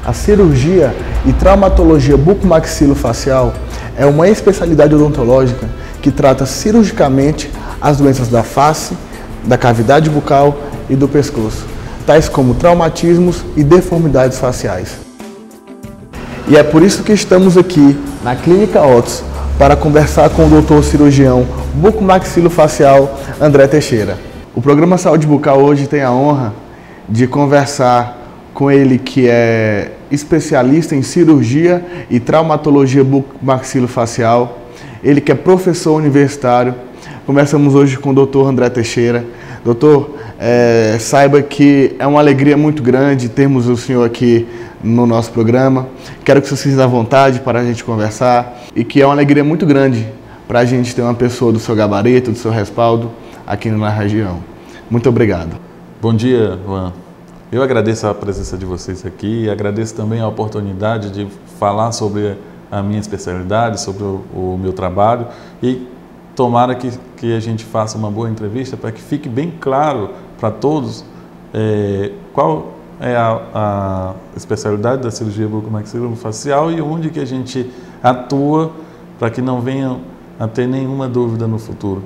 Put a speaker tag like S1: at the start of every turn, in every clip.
S1: A cirurgia e traumatologia bucomaxilofacial é uma especialidade odontológica que trata cirurgicamente as doenças da face, da cavidade bucal e do pescoço, tais como traumatismos e deformidades faciais. E é por isso que estamos aqui na Clínica Otos para conversar com o doutor cirurgião bucomaxilofacial André Teixeira. O programa Saúde Bucal hoje tem a honra de conversar com ele, que é especialista em cirurgia e traumatologia bucomaxilofacial, ele que é professor universitário. Conversamos hoje com o doutor André Teixeira. Doutor, saiba que é uma alegria muito grande termos o senhor aqui no nosso programa. Quero que você se sinta à vontade para a gente conversar e que é uma alegria muito grande para a gente ter uma pessoa do seu gabarito, do seu respaldo aqui na região. Muito obrigado.
S2: Bom dia, Juan. Eu agradeço a presença de vocês aqui e agradeço também a oportunidade de falar sobre a minha especialidade, sobre o meu trabalho, e tomara que a gente faça uma boa entrevista para que fique bem claro para todos qual é a especialidade da cirurgia bucomaxilofacial e onde que a gente atua, para que não venham a ter nenhuma dúvida no futuro.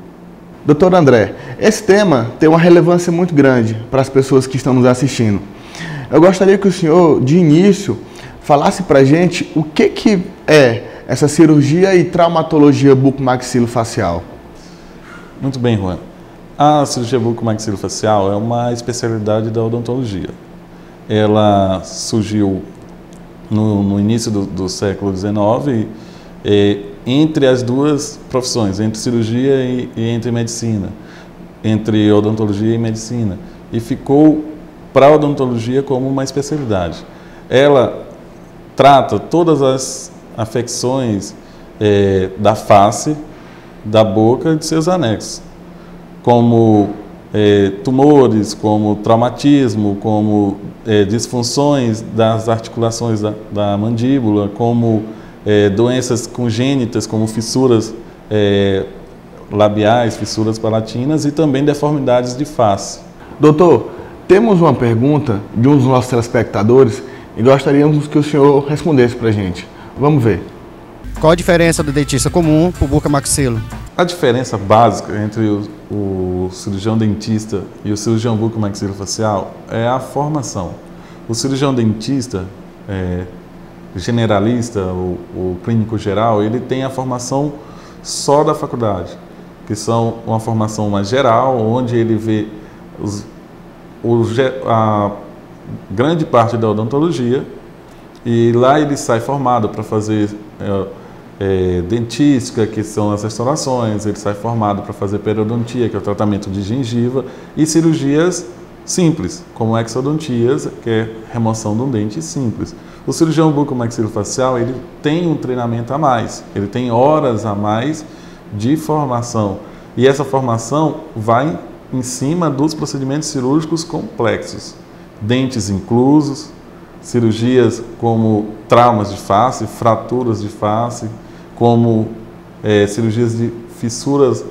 S1: Doutor André, esse tema tem uma relevância muito grande para as pessoas que estão nos assistindo. Eu gostaria que o senhor, de início, falasse para a gente o que é essa cirurgia e traumatologia bucomaxilofacial.
S2: Muito bem, Juan. A cirurgia bucomaxilofacial é uma especialidade da odontologia. Ela surgiu no início do século XIX, entre as duas profissões, entre cirurgia e entre medicina, entre odontologia e medicina, e ficou para a odontologia como uma especialidade. Ela trata todas as afecções da face, da boca e de seus anexos, como tumores, como traumatismo, como disfunções das articulações da mandíbula, como doenças congênitas, como fissuras labiais, fissuras palatinas e também deformidades de face.
S1: Doutor, temos uma pergunta de um dos nossos telespectadores e gostaríamos que o senhor respondesse para a gente. Vamos ver.
S3: Qual a diferença do dentista comum para o bucomaxilo?
S2: A diferença básica entre o cirurgião dentista e o cirurgião bucomaxilofacial é a formação. O cirurgião dentista generalista, o clínico geral, ele tem a formação só da faculdade, que são uma formação mais geral, onde ele vê a grande parte da odontologia, e lá ele sai formado para fazer dentística, que são as restaurações, ele sai formado para fazer periodontia, que é o tratamento de gengiva, e cirurgias simples, como exodontias, que é remoção de um dente simples. O cirurgião bucomaxilofacial, ele tem um treinamento a mais, ele tem horas a mais de formação, e essa formação vai em cima dos procedimentos cirúrgicos complexos, dentes inclusos, cirurgias como traumas de face, fraturas de face, como cirurgias de fissuras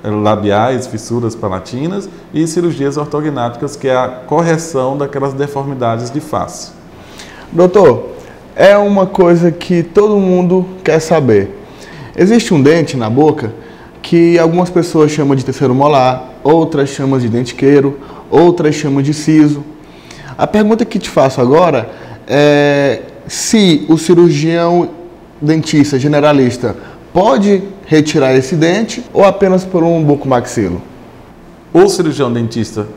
S2: labiais, fissuras palatinas e cirurgias ortognáticas, que é a correção daquelas deformidades de face.
S1: Doutor, é uma coisa que todo mundo quer saber. Existe um dente na boca que algumas pessoas chamam de terceiro molar, outras chamam de dentiqueiro, outras chamam de siso. A pergunta que te faço agora é se o cirurgião dentista generalista pode retirar esse dente ou apenas por um bucomaxilo?
S2: O cirurgião dentista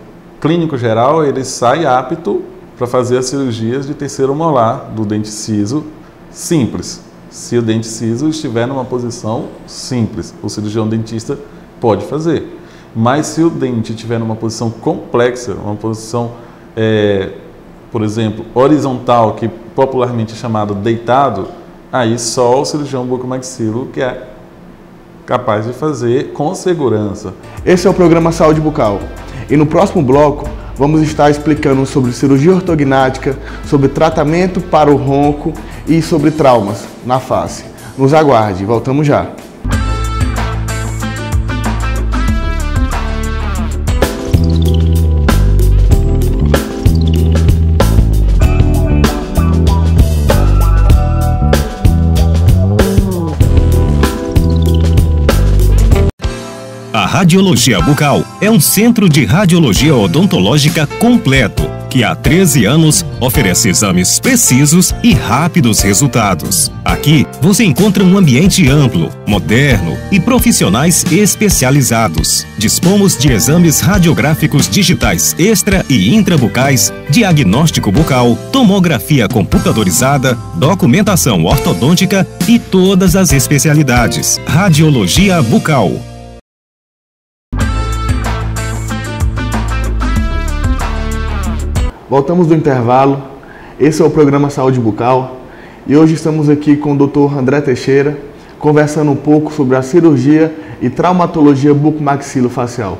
S2: clínico geral, ele sai apto para fazer as cirurgias de terceiro molar do dente ciso simples. se o dente ciso estiver numa posição simples. O cirurgião dentista pode fazer. Mas se o dente estiver numa posição complexa, uma posição, por exemplo, horizontal, que popularmente é chamado deitado, aí só o cirurgião bucomaxilo que é capaz de fazer com segurança.
S1: Esse é o programa Saúde Bucal. E no próximo bloco, vamos estar explicando sobre cirurgia ortognática, sobre tratamento para o ronco e sobre traumas na face. Nos aguarde, voltamos já.
S4: A Radiologia Bucal é um centro de radiologia odontológica completo, que há 13 anos oferece exames precisos e rápidos resultados. Aqui você encontra um ambiente amplo, moderno e profissionais especializados. Dispomos de exames radiográficos digitais extra e intrabucais, diagnóstico bucal, tomografia computadorizada, documentação ortodôntica e todas as especialidades. Radiologia Bucal.
S1: Voltamos do intervalo, esse é o programa Saúde Bucal e hoje estamos aqui com o Dr. André Teixeira, conversando um pouco sobre a cirurgia e traumatologia bucomaxilofacial.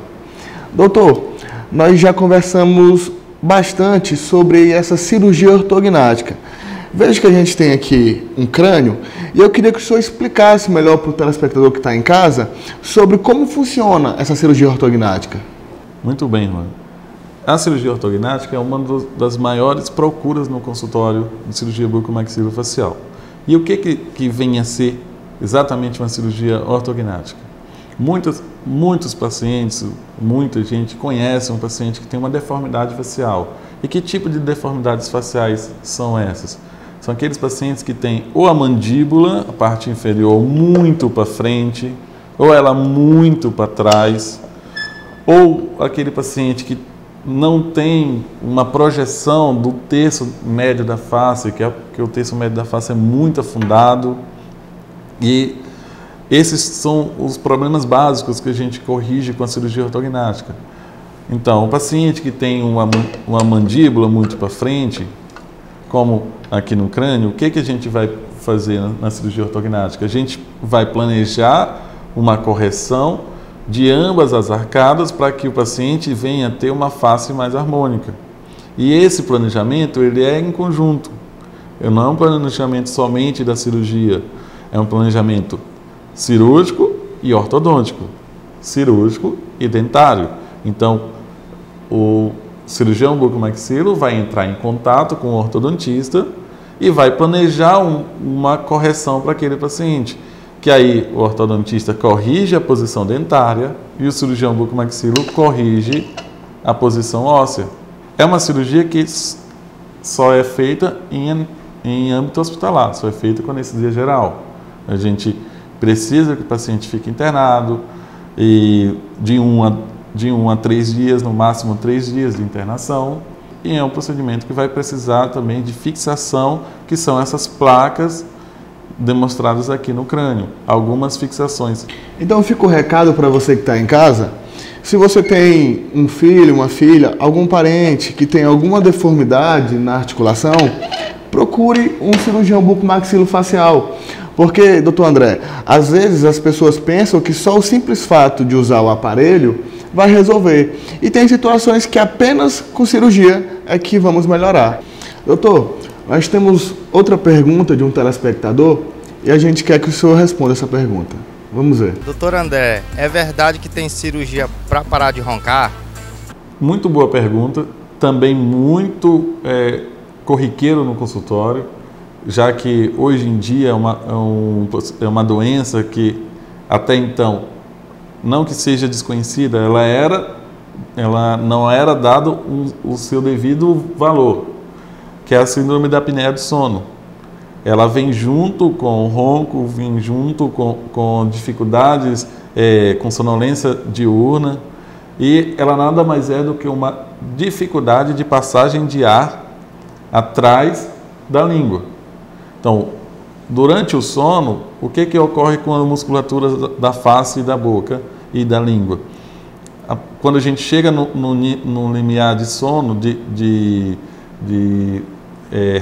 S1: Doutor, nós já conversamos bastante sobre essa cirurgia ortognática. Veja que a gente tem aqui um crânio e eu queria que o senhor explicasse melhor para o telespectador que está em casa sobre como funciona essa cirurgia ortognática.
S2: Muito bem, Juan. A cirurgia ortognática é uma das maiores procuras no consultório de cirurgia bucomaxilofacial. E o que vem a ser exatamente uma cirurgia ortognática? Muitos pacientes, muita gente conhece um paciente que tem uma deformidade facial. E que tipo de deformidades faciais são essas? São aqueles pacientes que têm ou a mandíbula, a parte inferior, muito para frente, ou ela muito para trás, ou aquele paciente que não tem uma projeção do terço médio da face, que o terço médio da face é muito afundado. E esses são os problemas básicos que a gente corrige com a cirurgia ortognática. Então, o paciente que tem uma mandíbula muito para frente, como aqui no crânio, o que a gente vai fazer na cirurgia ortognática? A gente vai planejar uma correção de ambas as arcadas para que o paciente venha a ter uma face mais harmônica. E esse planejamento ele é em conjunto. Não é um planejamento somente da cirurgia, é um planejamento cirúrgico e ortodôntico, cirúrgico e dentário. Então, o cirurgião bucomaxilo vai entrar em contato com o ortodontista e vai planejar uma correção para aquele paciente. Que aí o ortodontista corrige a posição dentária e o cirurgião bucomaxilo corrige a posição óssea. É uma cirurgia que só é feita em âmbito hospitalar, só é feita com anestesia geral. A gente precisa que o paciente fique internado e de 1 a 3 dias, no máximo 3 dias de internação. E é um procedimento que vai precisar também de fixação, que são essas placas demonstradas aqui no crânio, algumas fixações.
S1: Então fica o recado para você que está em casa. Se você tem um filho, uma filha, algum parente que tem alguma deformidade na articulação, procure um cirurgião bucomaxilofacial. Porque, doutor André, às vezes as pessoas pensam que só o simples fato de usar o aparelho vai resolver. E tem situações que apenas com cirurgia é que vamos melhorar. Doutor, nós temos outra pergunta de um telespectador e a gente quer que o senhor responda essa pergunta. Vamos ver.
S5: Doutor André, é verdade que tem cirurgia para parar de roncar?
S2: Muito boa pergunta, também muito corriqueiro no consultório, já que hoje em dia é uma doença que até então, não que seja desconhecida, ela não era dado o seu devido valor, que é a síndrome da apneia do sono. Ela vem junto com o ronco, vem junto com dificuldades, com sonolência diurna, e ela nada mais é do que uma dificuldade de passagem de ar atrás da língua. Então, durante o sono, o que ocorre com a musculatura da face e da boca e da língua? Quando a gente chega no limiar de sono, de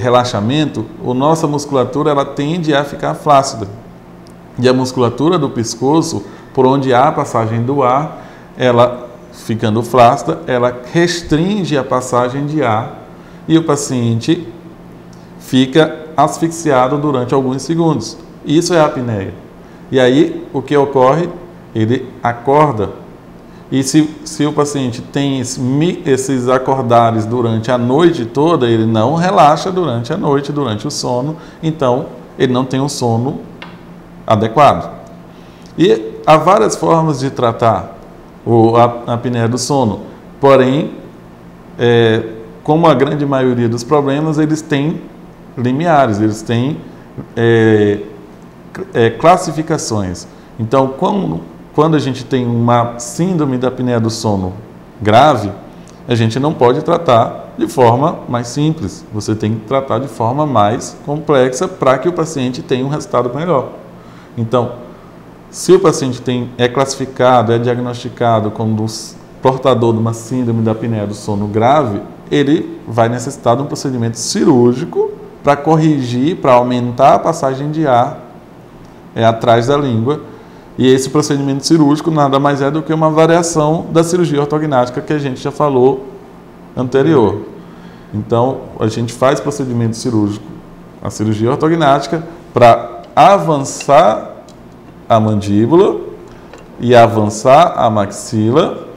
S2: relaxamento, a nossa musculatura ela tende a ficar flácida. E a musculatura do pescoço, por onde há a passagem do ar, ela ficando flácida, ela restringe a passagem de ar e o paciente fica asfixiado durante alguns segundos. Isso é a apneia. E aí, o que ocorre? Ele acorda. E se o paciente tem esses acordares durante a noite toda, ele não relaxa durante a noite, durante o sono, então ele não tem um sono adequado. E há várias formas de tratar a apneia do sono, porém, como a grande maioria dos problemas, eles têm limiares, eles têm classificações. Então, quando a gente tem uma síndrome da apneia do sono grave, a gente não pode tratar de forma mais simples. Você tem que tratar de forma mais complexa para que o paciente tenha um resultado melhor. Então, se o paciente é classificado, é diagnosticado como portador de uma síndrome da apneia do sono grave, ele vai necessitar de um procedimento cirúrgico para corrigir, para aumentar a passagem de ar atrás da língua. E esse procedimento cirúrgico nada mais é do que uma variação da cirurgia ortognática que a gente já falou anterior. Então, a gente faz procedimento cirúrgico, a cirurgia ortognática, para avançar a mandíbula e avançar a maxila,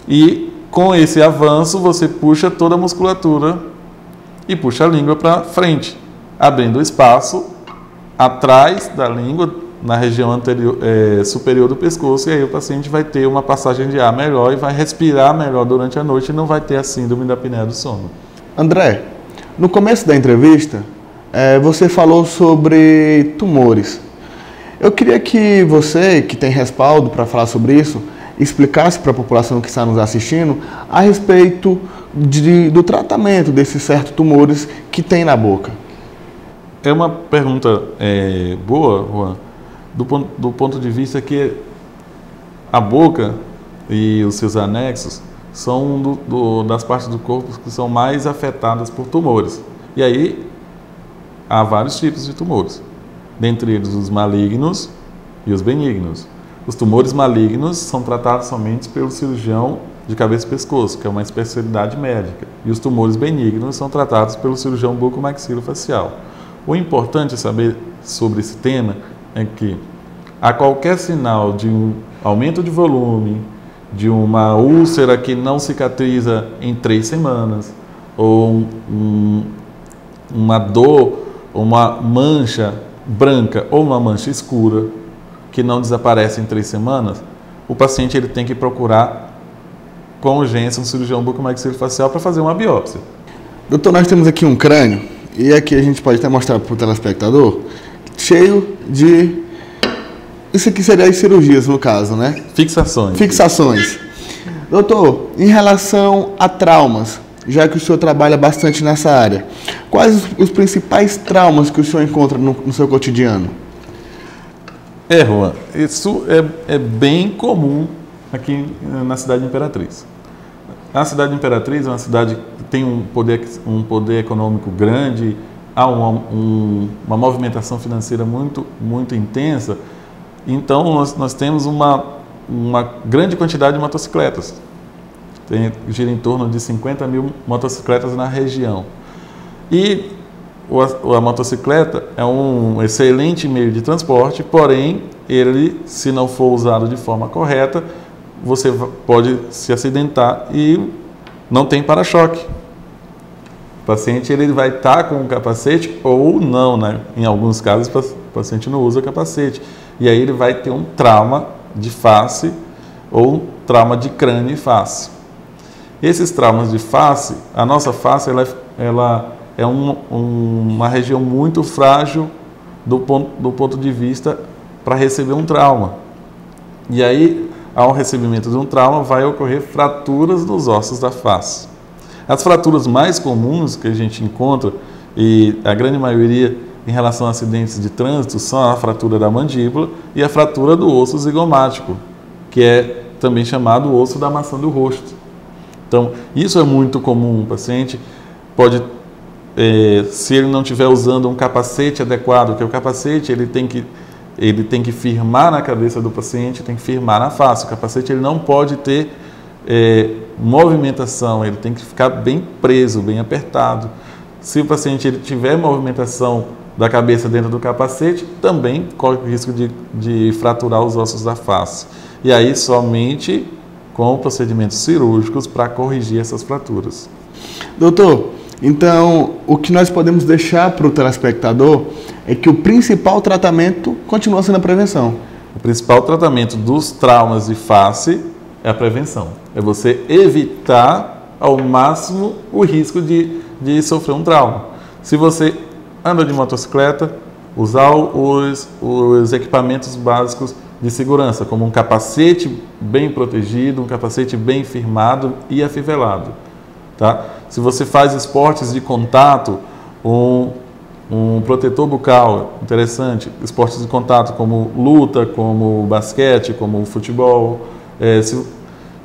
S2: e com esse avanço você puxa toda a musculatura e puxa a língua para frente, abrindo espaço atrás da língua, na região superior do pescoço, e aí o paciente vai ter uma passagem de ar melhor e vai respirar melhor durante a noite e não vai ter a síndrome da apneia do sono.
S1: André, no começo da entrevista, você falou sobre tumores. Eu queria que você, que tem respaldo para falar sobre isso, explicasse para a população que está nos assistindo a respeito do tratamento desses certos tumores que tem na boca.
S2: É uma pergunta boa, Juan, do ponto de vista que a boca e os seus anexos são das partes do corpo que são mais afetadas por tumores. E aí há vários tipos de tumores, dentre eles os malignos e os benignos. Os tumores malignos são tratados somente pelo cirurgião de cabeça e pescoço, que é uma especialidade médica. E os tumores benignos são tratados pelo cirurgião bucomaxilofacial. O importante saber sobre esse tema é que a qualquer sinal de um aumento de volume, de uma úlcera que não cicatriza em 3 semanas, ou uma dor, uma mancha branca ou uma mancha escura que não desaparece em 3 semanas, o paciente ele tem que procurar com urgência um cirurgião bucomaxilofacial para fazer uma biópsia.
S1: Doutor, nós temos aqui um crânio, e aqui a gente pode até mostrar para o telespectador, cheio de... Isso aqui seria as cirurgias, no caso, né? Fixações. Doutor, em relação a traumas, já que o senhor trabalha bastante nessa área, quais os principais traumas que o senhor encontra no seu cotidiano?
S2: Juan, isso é bem comum aqui na cidade de Imperatriz. A cidade de Imperatriz é uma cidade que tem um poder econômico grande, há uma movimentação financeira muito, muito intensa. Então, nós temos uma grande quantidade de motocicletas. Gira em torno de 50 mil motocicletas na região. E a motocicleta é um excelente meio de transporte, porém, ele, se não for usado de forma correta, você pode se acidentar e não tem para-choque. O paciente ele vai estar com o capacete ou não, né? Em alguns casos, o paciente não usa capacete. E aí ele vai ter um trauma de face ou um trauma de crânio e face. Esses traumas de face, a nossa face ela é uma região muito frágil do ponto de vista para receber um trauma. E aí, ao recebimento de um trauma, vai ocorrer fraturas nos ossos da face. As fraturas mais comuns que a gente encontra, e a grande maioria em relação a acidentes de trânsito são a fratura da mandíbula e a fratura do osso zigomático, que é também chamado osso da maçã do rosto. Então, isso é muito comum. O paciente pode, se ele não estiver usando um capacete adequado, que o capacete ele tem que firmar na cabeça do paciente, tem que firmar na face. O capacete ele não pode ter movimentação, ele tem que ficar bem preso, bem apertado. Se o paciente ele tiver movimentação da cabeça dentro do capacete, também corre o risco de fraturar os ossos da face. E aí somente com procedimentos cirúrgicos para corrigir essas fraturas.
S1: Doutor, então o que nós podemos deixar para o telespectador é que o principal tratamento continua sendo a prevenção.
S2: O principal tratamento dos traumas de face é a prevenção. É você evitar ao máximo o risco de sofrer um trauma. Se você anda de motocicleta, usar os equipamentos básicos de segurança, como um capacete bem protegido, um capacete bem firmado e afivelado. Tá? Se você faz esportes de contato, um protetor bucal, interessante, esportes de contato como luta, como basquete, como futebol,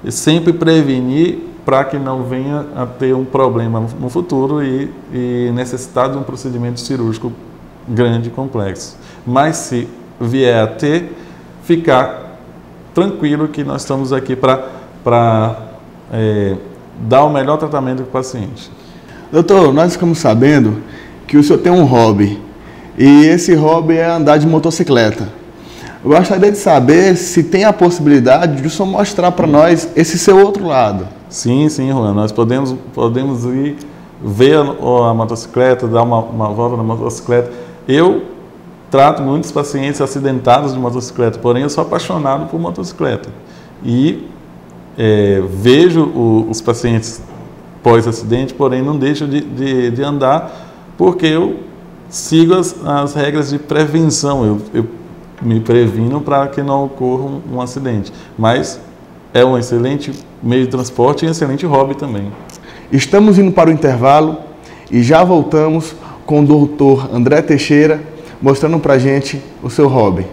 S2: sempre prevenir para que não venha a ter um problema no futuro e necessitar de um procedimento cirúrgico grande e complexo. Mas se vier a ter, ficar tranquilo que nós estamos aqui para dar o melhor tratamento para o paciente.
S1: Doutor, nós ficamos sabendo que o senhor tem um hobby, e esse hobby é andar de motocicleta. Eu gostaria de saber se tem a possibilidade de o senhor mostrar para nós esse seu outro lado.
S2: Sim, Juan, nós podemos ir ver a motocicleta, dar uma volta na motocicleta. Eu trato muitos pacientes acidentados de motocicleta, porém eu sou apaixonado por motocicleta. E vejo os pacientes pós-acidente, porém não deixo de andar, porque eu sigo as regras de prevenção. Eu me previno para que não ocorra um acidente. Mas é um excelente meio de transporte e um excelente hobby também.
S1: Estamos indo para o intervalo e já voltamos com o doutor André Teixeira mostrando para a gente o seu hobby.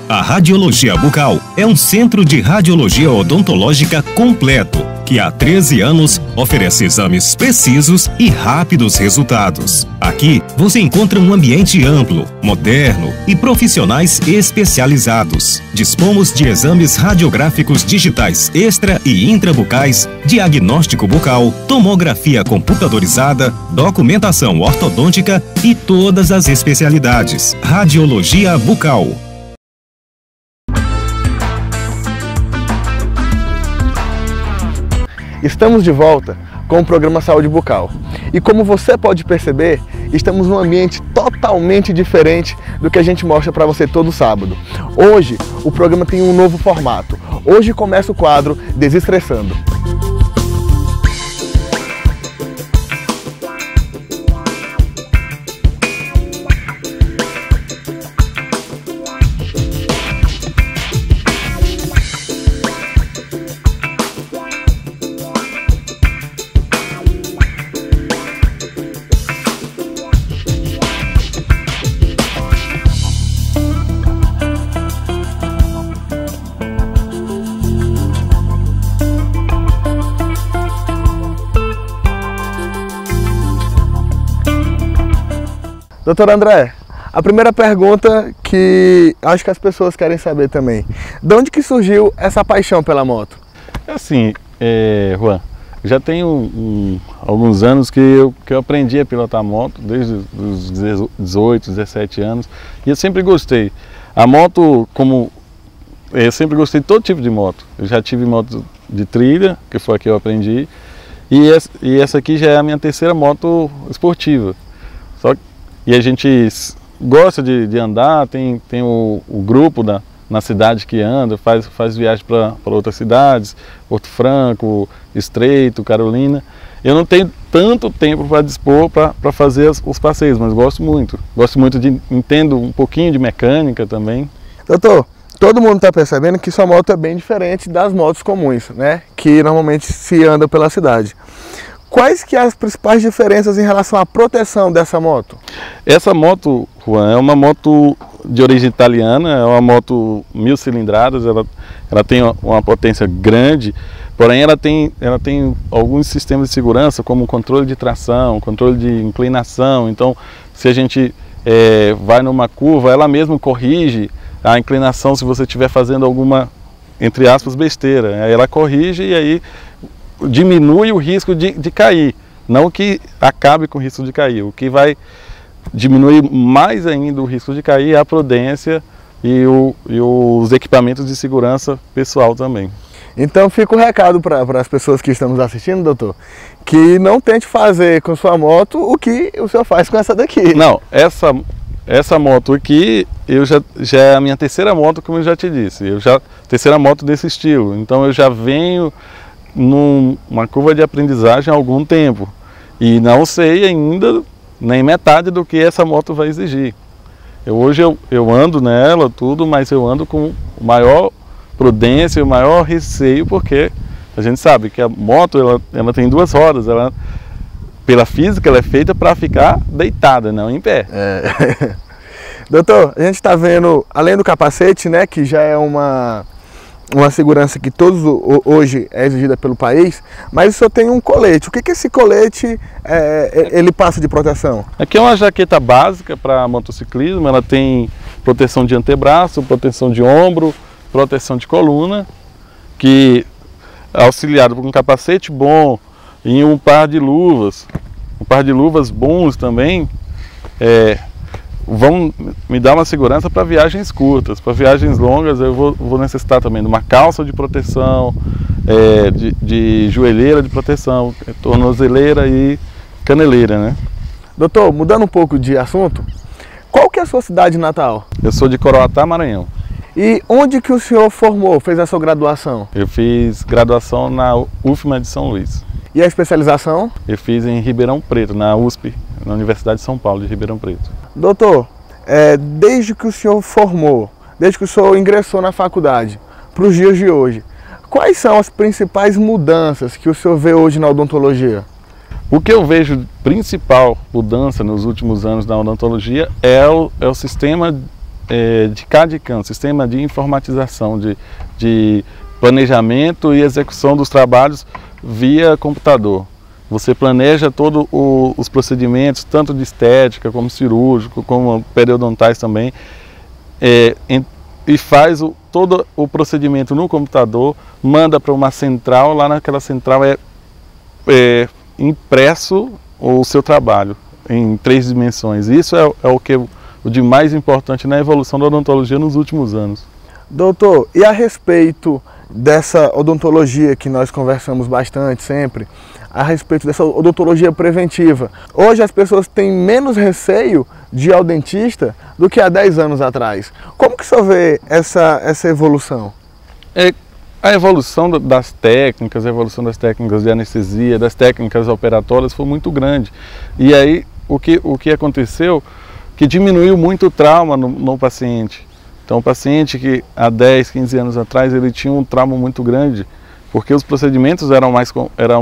S4: A Radiologia Bucal é um centro de radiologia odontológica completo, que há 13 anos oferece exames precisos e rápidos resultados. Aqui você encontra um ambiente amplo, moderno e profissionais especializados. Dispomos de exames radiográficos digitais extra e intrabucais, diagnóstico bucal, tomografia computadorizada, documentação ortodôntica e todas as especialidades. Radiologia Bucal.
S1: Estamos de volta com o programa Saúde Bucal. E como você pode perceber, estamos num ambiente totalmente diferente do que a gente mostra para você todo sábado. Hoje, o programa tem um novo formato. Hoje começa o quadro Desestressando. Doutor André, a primeira pergunta que acho que as pessoas querem saber também, de onde que surgiu essa paixão pela moto?
S2: Assim, Juan, já tenho alguns anos que eu aprendi a pilotar moto, desde os 18, 17 anos, e eu sempre gostei. A moto, eu sempre gostei de todo tipo de moto. Eu já tive moto de trilha, que foi a que eu aprendi, e essa aqui já é a minha terceira moto esportiva. E a gente gosta de andar, tem o grupo na cidade que anda, faz viagem para outras cidades, Porto Franco, Estreito, Carolina. Eu não tenho tanto tempo para dispor para fazer os passeios, mas gosto muito entendo um pouquinho de mecânica também.
S1: Doutor, todo mundo está percebendo que sua moto é bem diferente das motos comuns, né? Que normalmente se anda pela cidade. Quais que são as principais diferenças em relação à proteção dessa moto?
S2: Essa moto, Juan, é uma moto de origem italiana, é uma moto 1000 cilindradas, ela tem uma potência grande, porém ela tem alguns sistemas de segurança, como controle de tração, controle de inclinação. Então, se a gente vai numa curva, ela mesma corrige a inclinação se você estiver fazendo alguma, entre aspas, besteira. Aí ela corrige e aí diminui o risco de cair, não que acabe com o risco de cair. O que vai diminuir mais ainda o risco de cair é a prudência e os equipamentos de segurança pessoal também.
S1: Então fica o recado para as pessoas que estão nos assistindo, doutor, que não tente fazer com sua moto o que o senhor faz com essa daqui.
S2: Não, essa moto aqui, já é a minha terceira moto, como eu já te disse, terceira moto desse estilo, então eu já venho numa curva de aprendizagem há algum tempo e não sei ainda nem metade do que essa moto vai exigir. Hoje eu ando nela, tudo, mas eu ando com maior prudência e o maior receio, porque a gente sabe que a moto ela tem duas rodas, pela física ela é feita para ficar deitada, não em pé.
S1: Doutor, a gente está vendo, além do capacete, né, que já é uma segurança que hoje é exigida pelo país, mas o senhor tem um colete. O que esse colete ele passa de proteção?
S2: Aqui é uma jaqueta básica para motociclismo, ela tem proteção de antebraço, proteção de ombro, proteção de coluna, que é auxiliado por um capacete bom e um par de luvas bons também, vão me dar uma segurança para viagens curtas. Para viagens longas eu vou necessitar também de uma calça de proteção, de joelheira de proteção, tornozeleira e caneleira, né?
S1: Doutor, mudando um pouco de assunto, qual que é a sua cidade natal?
S2: Eu sou de Coroatá, Maranhão.
S1: E onde que o senhor fez a sua graduação?
S2: Eu fiz graduação na UFMA de São Luís.
S1: E a especialização?
S2: Eu fiz em Ribeirão Preto, na USP, na Universidade de São Paulo de Ribeirão Preto.
S1: Doutor, desde que o senhor formou, desde que o senhor ingressou na faculdade, para os dias de hoje, quais são as principais mudanças que o senhor vê hoje na odontologia?
S2: O que eu vejo principal mudança nos últimos anos na odontologia é o sistema de CAD/CAM, sistema de informatização, de planejamento e execução dos trabalhos via computador. Você planeja todos os procedimentos, tanto de estética, como cirúrgico, como periodontais também, e faz todo o procedimento no computador, manda para uma central, lá naquela central é impresso o seu trabalho em 3 dimensões. Isso é o de mais importante na evolução da odontologia nos últimos anos.
S1: Doutor, e a respeito dessa odontologia que nós conversamos bastante sempre, a respeito dessa odontologia preventiva, hoje as pessoas têm menos receio de ir ao dentista do que há 10 anos atrás. Como que o senhor vê essa evolução?
S2: A evolução das técnicas, a evolução das técnicas de anestesia, das técnicas operatórias foi muito grande. E aí o que aconteceu, que diminuiu muito o trauma no paciente. Então o paciente que há 10, 15 anos atrás ele tinha um trauma muito grande, porque os procedimentos eram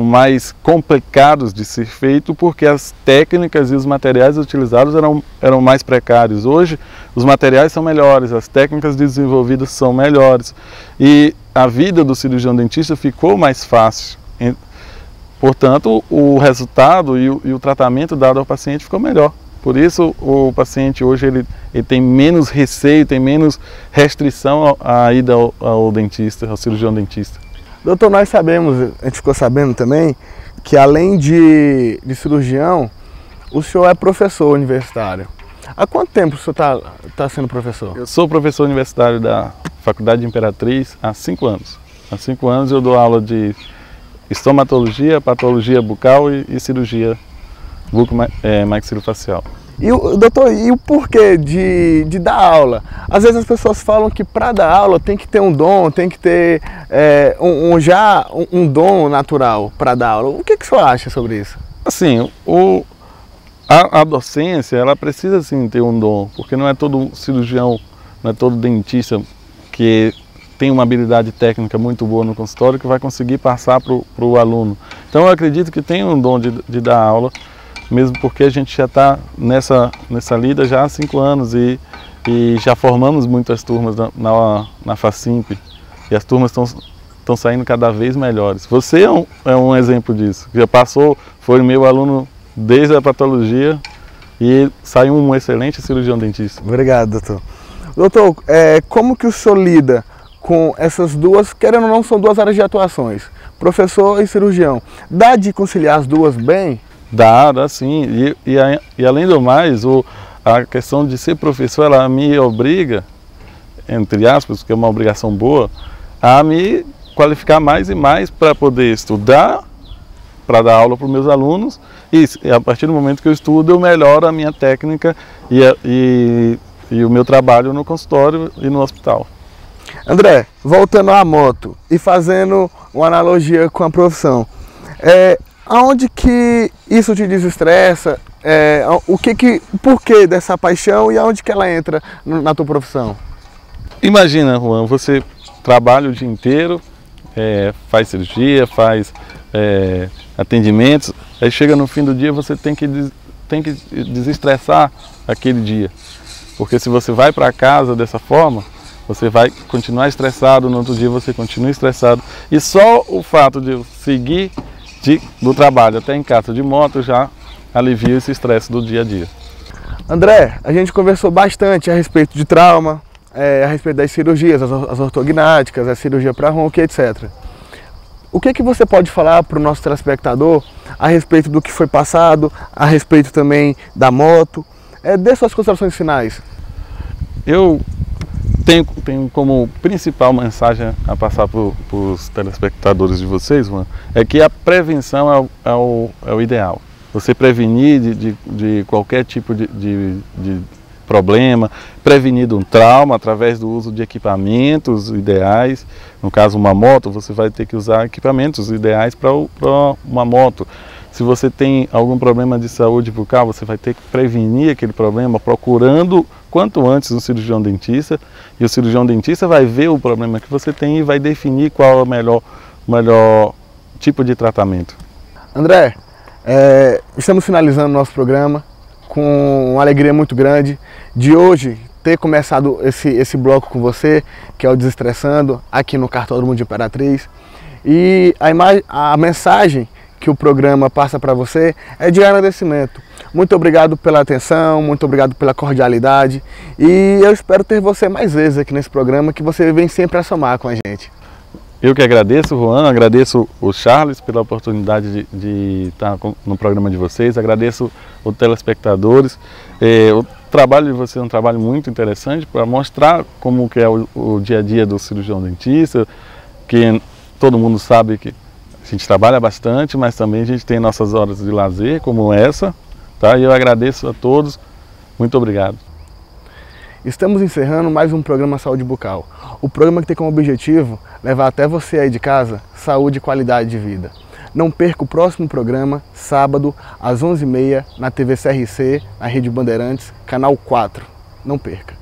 S2: mais complicados de ser feito, porque as técnicas e os materiais utilizados eram mais precários. Hoje os materiais são melhores, as técnicas desenvolvidas são melhores e a vida do cirurgião dentista ficou mais fácil. Portanto, o resultado e o tratamento dado ao paciente ficou melhor. Por isso o paciente hoje ele tem menos receio, tem menos restrição à ida ao dentista, ao cirurgião dentista.
S1: Doutor, nós sabemos, a gente ficou sabendo também, que além de cirurgião, o senhor é professor universitário. Há quanto tempo o senhor está sendo professor?
S2: Eu sou professor universitário da Faculdade de Imperatriz há 5 anos. Há 5 anos eu dou aula estomatologia, patologia bucal e cirurgia buco-maxilofacial.
S1: E doutor, e o porquê de dar aula? Às vezes as pessoas falam que para dar aula tem que ter um dom, tem que ter um dom natural para dar aula. O que o senhor acha sobre isso?
S2: Assim, a docência, ela precisa sim ter um dom, porque não é todo cirurgião, não é todo dentista que tem uma habilidade técnica muito boa no consultório que vai conseguir passar para o aluno. Então eu acredito que tem um dom de dar aula, mesmo porque a gente já está nessa lida já há 5 anos e já formamos muitas turmas na FACIMP, e as turmas estão saindo cada vez melhores. Você é um exemplo disso, já passou, foi meu aluno desde a patologia e saiu um excelente cirurgião dentista.
S1: Obrigado, doutor. Doutor, como que o senhor lida com essas duas, querendo ou não, são 2 áreas de atuações, professor e cirurgião? Dá de conciliar as duas bem?
S2: Dá sim. E além do mais, a questão de ser professor, ela me obriga, entre aspas, porque é uma obrigação boa, a me qualificar mais e mais para poder estudar, para dar aula para os meus alunos, e a partir do momento que eu estudo, eu melhoro a minha técnica e o meu trabalho no consultório e no hospital.
S1: André, voltando à moto e fazendo uma analogia com a profissão, aonde que isso te desestressa? O porquê dessa paixão e aonde que ela entra na tua profissão?
S2: Imagina, Juan, você trabalha o dia inteiro, faz cirurgia, faz atendimentos, aí chega no fim do dia você tem que desestressar aquele dia, porque se você vai para casa dessa forma, você vai continuar estressado, no outro dia você continua estressado, e só o fato de eu seguir do trabalho até em casa de moto já alivia esse estresse do dia a dia.
S1: André, a gente conversou bastante a respeito de trauma, a respeito das cirurgias, as ortognáticas, a cirurgia para ronco, etc. O que você pode falar para o nosso telespectador a respeito do que foi passado, a respeito também da moto? Dê suas considerações finais. Eu
S2: tenho como principal mensagem a passar para os telespectadores de vocês, Juan, é que a prevenção é o ideal. Você prevenir de qualquer tipo de problema, prevenir de um trauma através do uso de equipamentos ideais. No caso, uma moto, você vai ter que usar equipamentos ideais para uma moto. Se você tem algum problema de saúde bucal, você vai ter que prevenir aquele problema procurando quanto antes um cirurgião dentista, e o cirurgião dentista vai ver o problema que você tem e vai definir qual é o melhor tipo de tratamento.
S1: André, estamos finalizando o nosso programa com uma alegria muito grande de hoje ter começado esse bloco com você, que é o Desestressando, aqui no Cartódromo de Imperatriz. E a mensagem que o programa passa para você é de agradecimento. Muito obrigado pela atenção, muito obrigado pela cordialidade, e eu espero ter você mais vezes aqui nesse programa, que você vem sempre a somar com a gente.
S2: Eu que agradeço, Juan, agradeço o Charles pela oportunidade de estar no programa de vocês, agradeço os telespectadores. O trabalho de vocês é um trabalho muito interessante para mostrar como que é o dia a dia do cirurgião dentista, que todo mundo sabe que a gente trabalha bastante, mas também a gente tem nossas horas de lazer, como essa, tá? E eu agradeço a todos, muito obrigado.
S1: Estamos encerrando mais um programa Saúde Bucal. O programa que tem como objetivo levar até você aí de casa saúde e qualidade de vida. Não perca o próximo programa, sábado, às 11h30, na TV CRC, na Rede Bandeirantes, canal 4. Não perca.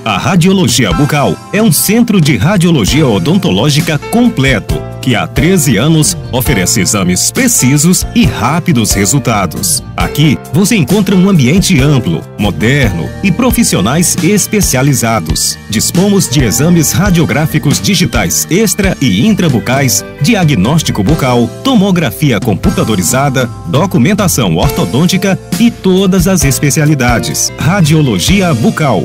S4: A Radiologia Bucal é um centro de radiologia odontológica completo, que há 13 anos oferece exames precisos e rápidos resultados. Aqui você encontra um ambiente amplo, moderno e profissionais especializados. Dispomos de exames radiográficos digitais extra e intrabucais, diagnóstico bucal, tomografia computadorizada, documentação ortodôntica e todas as especialidades. Radiologia Bucal.